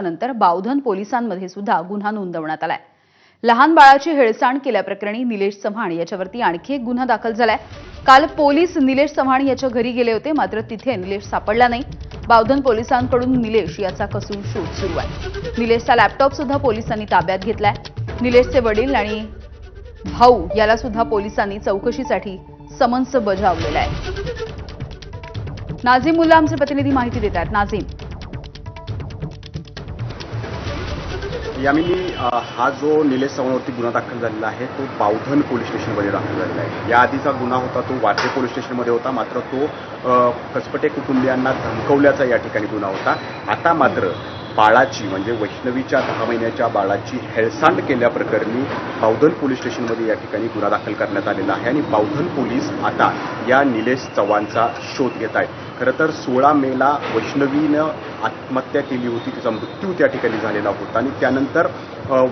नंतर बावधन पोलिसांमध्ये सुद्धा गुन्हा नोंदवण्यात आलाय। लहान बाळाची हेळसांड केल्याप्रकरणी निलेश चव्हाण याच्यावरती आणखी एक गुन्हा दाखल झालाय। काल पोलीस निलेश चव्हाण याच्या घरी गेले होते, मात्र तिथे निलेश सापडला नाही। बावधन पोलिसांकडून निलेश याचा कसून शोध सुरू आहे। निलेशचा लॅपटॉप सुद्धा पोलिसांनी ताब्यात घेतलाय। निलेशचे वडील आणि भाऊ याला सुद्धा पोलिसांनी चौकशीसाठी समन्स बजावलेला आहे। नाझीम मुल्ला आमचे प्रतिनिधी माहिती देत आहेत। नाझीम, यामिनी, हा जो निलेश चव्हाणवरती गुन्हा दाखल झालेला आहे तो बावधन पोलीस स्टेशनमध्ये दाखल झालेला आहे। याआधीचा गुन्हा होता तो वारजे पोलीस स्टेशनमध्ये होता, मात्र तो कसपटे कुटुंबियांना धमकवल्याचा या ठिकाणी गुन्हा होता। आता मात्र बाळाची म्हणजे वैष्णवीच्या 10 महिन्याच्या बाळाची हेळसांड केल्याप्रकरणी बावधन पोलीस स्टेशनमध्ये या ठिकाणी गुन्हा दाखल करण्यात आलेला आहे आणि बावधन पोलीस आता या निलेश चव्हाणचा शोध घेत आहेत। खरं तर 16 मेला वैष्णवीनं आत्महत्या केली होती, तिचा मृत्यू त्या ठिकाणी झालेला होता आणि त्यानंतर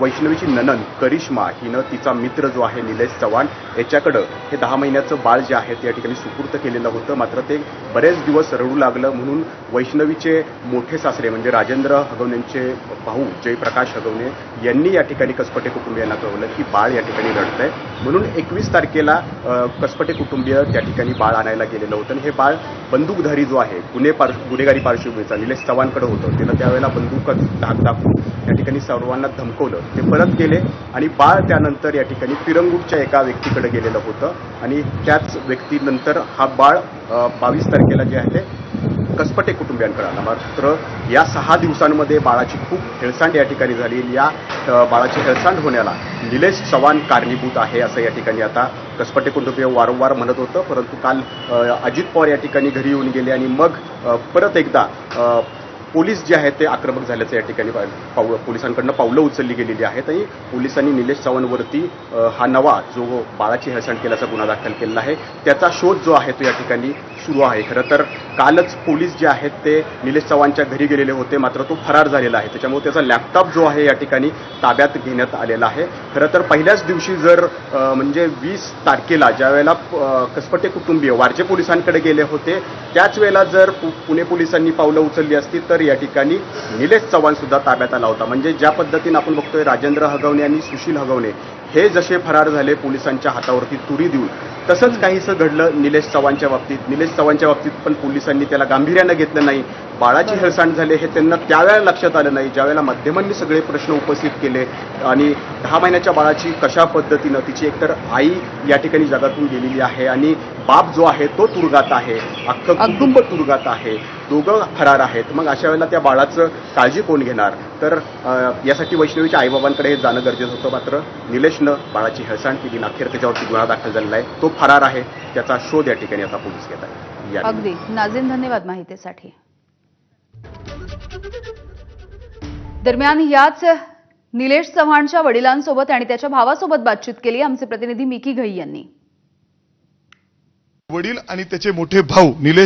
वैष्णवीची नणंद करिश्मा हिनं तिचा मित्र जो आहे निलेश चव्हाण याच्याकडं हे 10 महिन्याचं बाळ जे आहे ते या ठिकाणी सुपूर्त केलेलं होतं, मात्र ते बरेच दिवस रडू लागलं म्हणून वैष्णवीचे मोठे सासरे म्हणजे राजेंद्र हगवणेंचे भाऊ जयप्रकाश हगवणे यांनी या ठिकाणी कसपटे कुटुंबियांना कळवलं की बाळ या ठिकाणी रडतंय, म्हणून 21 तारखेला कसपटे कुटुंबीय त्या ठिकाणी बाळ आणायला गेलेलं होतं आणि हे बाळ बंदूकधारी जो आहे गुन्हेगारी पार्श्वभूमीचा निलेश चव्हाणकडे होतं, त्यानं त्यावेळेला बंदूक धाक दाखवून या ठिकाणी सर्वांना धमकवलं। ते परत गेले आणि बाळ त्यानंतर या ठिकाणी पिरंगुटच्या एका व्यक्तीकडे गेलेलं होतं आणि त्याच व्यक्तीनंतर हा बाळ 22 तारखेला जे आहे ते कसपटे कुटुंबियांकडे आला। मात्र या 6 दिवसांमध्ये बाळाची खूप हेळसांड या ठिकाणी झाली। या बाळाची हेळसांड होण्याला निलेश चव्हाण कारणीभूत आहे असं या ठिकाणी आता कसपटे कुटुंबीय वारंवार म्हणत होतं, परंतु काल अजित पवार या ठिकाणी घरी येऊन गेले आणि मग परत एकदा पोलीस जे आहेत ते आक्रमक झाल्याचं या ठिकाणी पोलिसांकडनं पावलं उचलली गेलेली आहेत आणि पोलिसांनी निलेश चव्हाणवरती हा नवा जो बाळाची हेळसांड केल्याचा गुन्हा दाखल केलेला आहे त्याचा शोध जो आहे तो या ठिकाणी सुरू आहे। खरं तर कालच पोलीस जे आहेत ते निलेश चव्हाणच्या घरी गेलेले होते, मात्र तो फरार झालेला आहे, त्याच्यामुळे त्याचा लॅपटॉप जो आहे या ठिकाणी ताब्यात घेण्यात आलेला आहे। खरं तर पहिल्याच दिवशी जर म्हणजे 20 तारखेला ज्यावेळेला कसपटे कुटुंबीय वारजे पोलिसांकडे गेले होते त्याच वेळेला जर पुणे पोलिसांनी पावलं उचलली असती तर या ठिकाणी निलेश चव्हाण सुद्धा ताब्यात आला होता। म्हणजे ज्या पद्धतीने आपण बघतोय राजेंद्र हगवणे आणि सुशील हगवणे हे जसे फरार झाले पोलिसांच्या हातावरती तुरी देऊन, तसंच काहीसं घडलं निलेश चव्हाणच्या बाबतीत। निलेश चव्हाणच्या बाबतीत पण पोलिसांनी त्याला गांभीर्यानं घेतलं नाही। बाळाची हेळसांड झाली हे त्यांना त्यावेळेला लक्षात आलं नाही, ज्यावेळेला माध्यमांनी सगळे प्रश्न उपस्थित केले आणि 10 महिन्याच्या बाळाची कशा पद्धतीनं तिची एकतर आई या ठिकाणी जगातून गेलेली आहे आणि बाप जो आहे तो तुरुंगात आहे, अख्खं कुटुंब तुरुंगात आहे, दोघं फरार आहेत। मग अशा वेळेला त्या बाळाचं काळजी कोण घेणार? तर यासाठी वैष्णवीच्या आईबाबांकडे हे जाणं गरजेचं होतं, मात्र निलेशनं बाळाची हेळसांड केली, अखेर त्याच्यावरती गुन्हा दाखल झालेला आहे, तो फरार आहे, त्याचा शोध या ठिकाणी आता पोलीस घेत आहेत। अगदी नाझीम, धन्यवाद माहितीसाठी। दरम्यान याच निलेश चव्हाणच्या वडिलांसोबत आणि त्याच्या भावासोबत बातचीत केली आमचे प्रतिनिधी मिकी घई यांनी। वडील आणि त्याचे मोठे भाऊ निलेश